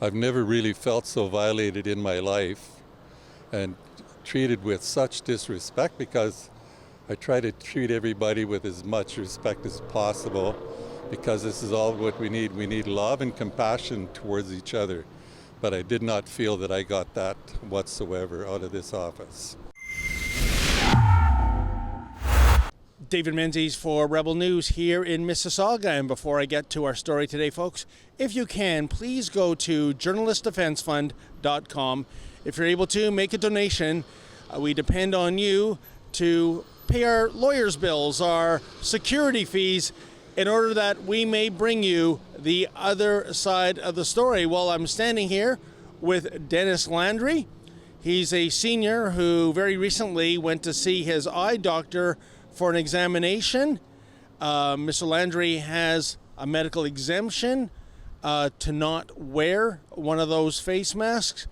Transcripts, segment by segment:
I've never really felt so violated in my life and treated with such disrespect, because I try to treat everybody with as much respect as possible, because this is all what we need. We need love and compassion towards each other. But I did not feel that I got that whatsoever out of this office. David Menzies for Rebel News here in Mississauga. And before I get to our story today, folks, if you can, please go to journalistdefensefund.com. If you're able to, make a donation. We depend on you to pay our lawyers' bills, our security fees, in order that we may bring you the other side of the story. Well, I'm standing here with Denis Landry. He's a senior who very recently went to see his eye doctor for an examination. Mr. Landry has a medical exemption to not wear one of those face masks.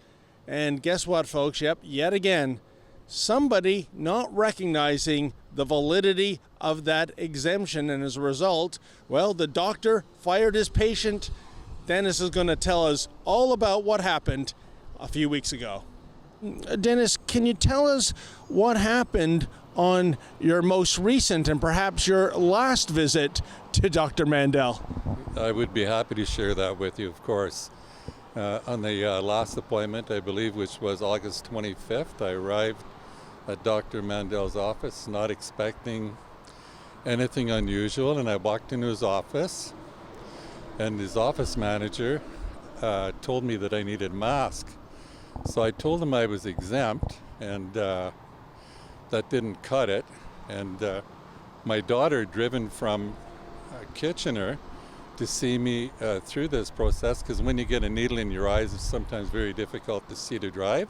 And guess what, folks? Yep, yet again, somebody not recognizing the validity of that exemption, and as a result, well, the doctor fired his patient. Denis is going to tell us all about what happened a few weeks ago. Denis, can you tell us what happened on your most recent and perhaps your last visit to Dr. Mandell? I would be happy to share that with you, of course. On the last appointment, I believe, which was August 25th, I arrived at Dr. Mandell's office, not expecting anything unusual, and I walked into his office, and his office manager told me that I needed a mask. So I told him I was exempt, and that didn't cut it. And my daughter, driven from Kitchener to see me through this process, because when you get a needle in your eyes, it's sometimes very difficult to see to drive.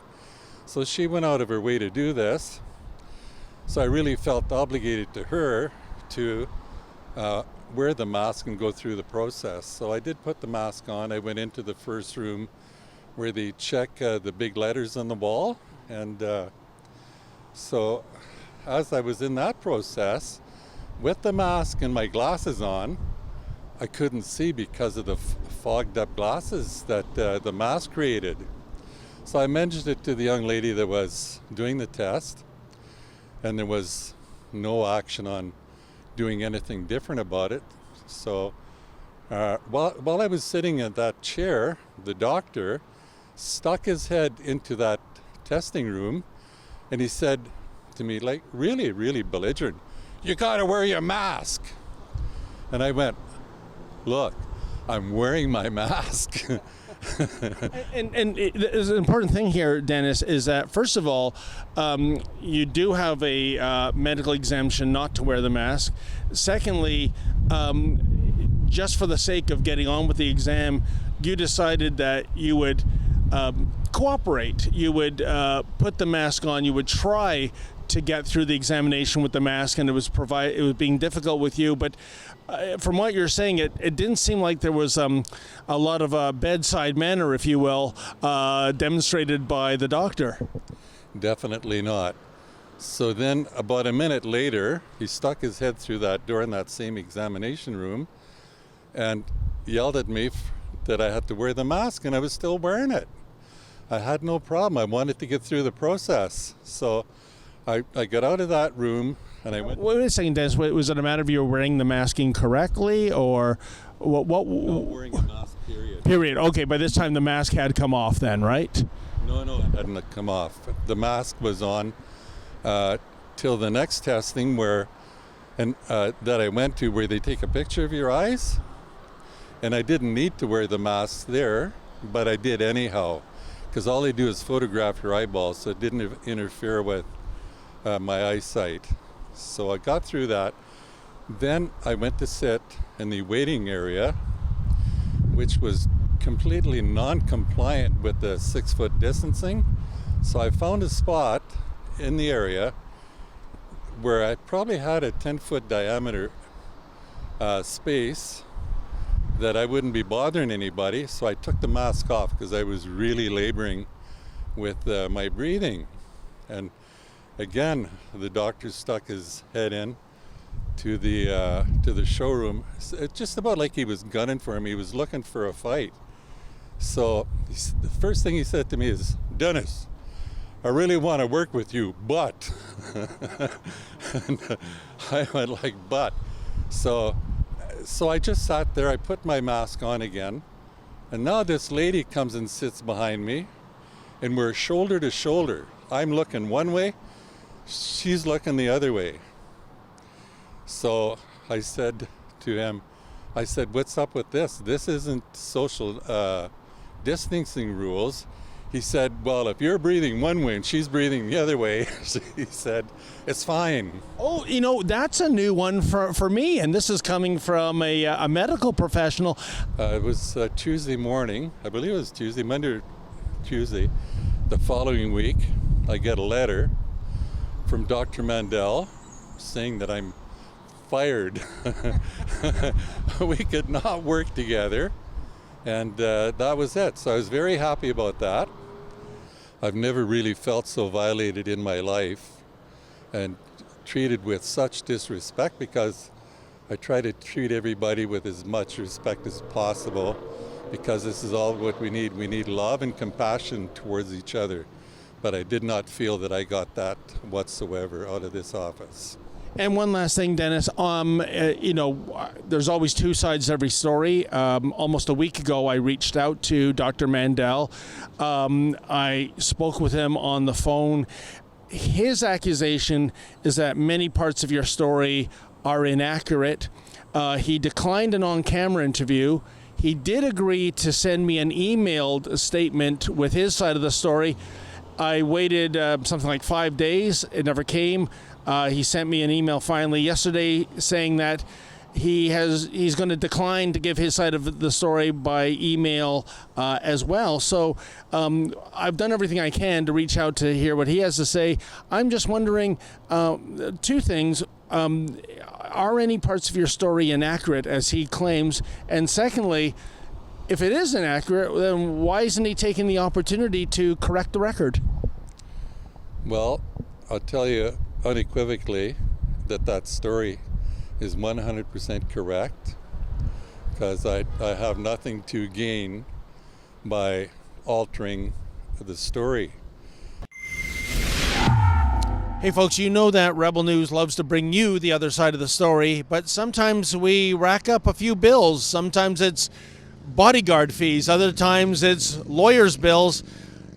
So she went out of her way to do this. So I really felt obligated to her to wear the mask and go through the process. So I did put the mask on. I went into the first room where they check the big letters on the wall. And so as I was in that process, with the mask and my glasses on, I couldn't see because of the fogged up glasses that the mask created. So I mentioned it to the young lady that was doing the test, and there was no action on doing anything different about it. So while I was sitting in that chair, the doctor stuck his head into that testing room, and he said to me, like really, really belligerent, "You gotta wear your mask." And I went, "Look, I'm wearing my mask." And the important thing here, Denis, is that first of all, you do have a medical exemption not to wear the mask. Secondly, just for the sake of getting on with the exam, you decided that you would cooperate. You would put the mask on. You would try to get through the examination with the mask, and it was being difficult with you. But from what you're saying, it didn't seem like there was a lot of bedside manner, if you will, demonstrated by the doctor. Definitely not. So then about a minute later, he stuck his head through that door in that same examination room and yelled at me that I had to wear the mask, and I was still wearing it. I had no problem. I wanted to get through the process. So I got out of that room and I went... Wait a second, Dennis. Was it a matter of you wearing the mask incorrectly, or what? No, wearing a mask, period. Period. Okay, by this time the mask had come off then, right? No, it hadn't come off. The mask was on till the next testing that I went to, where they take a picture of your eyes. And I didn't need to wear the mask there, but I did anyhow, because all they do is photograph your eyeballs, so it didn't interfere with my eyesight. So I got through that. Then I went to sit in the waiting area, which was completely non-compliant with the 6-foot distancing. So I found a spot in the area where I probably had a 10-foot diameter space that I wouldn't be bothering anybody. So I took the mask off because I was really laboring with my breathing. And again, the doctor stuck his head in to the showroom. It's just about like he was gunning for him. He was looking for a fight. So the first thing he said to me is, "Dennis, I really want to work with you, but," and I went like, "But." So I just sat there, I put my mask on again, and now this lady comes and sits behind me, and we're shoulder to shoulder. I'm looking one way, she's looking the other way. So I said to him, "What's up with this? This isn't social distancing rules." He said, "Well, if you're breathing one way and she's breathing the other way," he said, "it's fine." Oh, that's a new one for me, and this is coming from a medical professional. It was Tuesday morning, I believe it was Tuesday, Monday or Tuesday. The following week, I get a letter from Dr. Mandell saying that I'm fired. We could not work together, and that was it. So I was very happy about that. I've never really felt so violated in my life and treated with such disrespect, because I try to treat everybody with as much respect as possible, because this is all what we need. We need love and compassion towards each other. But I did not feel that I got that whatsoever out of this office. And one last thing, Dennis, there's always two sides to every story. Almost a week ago, I reached out to Dr. Mandell. I spoke with him on the phone. His accusation is that many parts of your story are inaccurate. He declined an on-camera interview. He did agree to send me an emailed statement with his side of the story. I waited something like 5 days. It never came. He sent me an email finally yesterday saying that he's going to decline to give his side of the story by email as well. So I've done everything I can to reach out to hear what he has to say. I'm just wondering two things. Are any parts of your story inaccurate, as he claims? And secondly, if it is inaccurate, then why isn't he taking the opportunity to correct the record? Well, I'll tell you unequivocally that story is 100% correct, because I have nothing to gain by altering the story. Hey folks, you know that Rebel News loves to bring you the other side of the story, but sometimes we rack up a few bills. Sometimes it's bodyguard fees, other times it's lawyers' bills.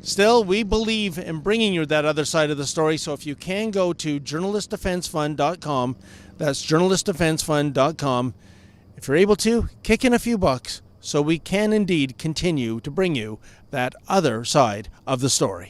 Still, we believe in bringing you that other side of the story, so if you can go to journalistdefensefund.com, that's journalistdefensefund.com. If you're able to, kick in a few bucks so we can indeed continue to bring you that other side of the story.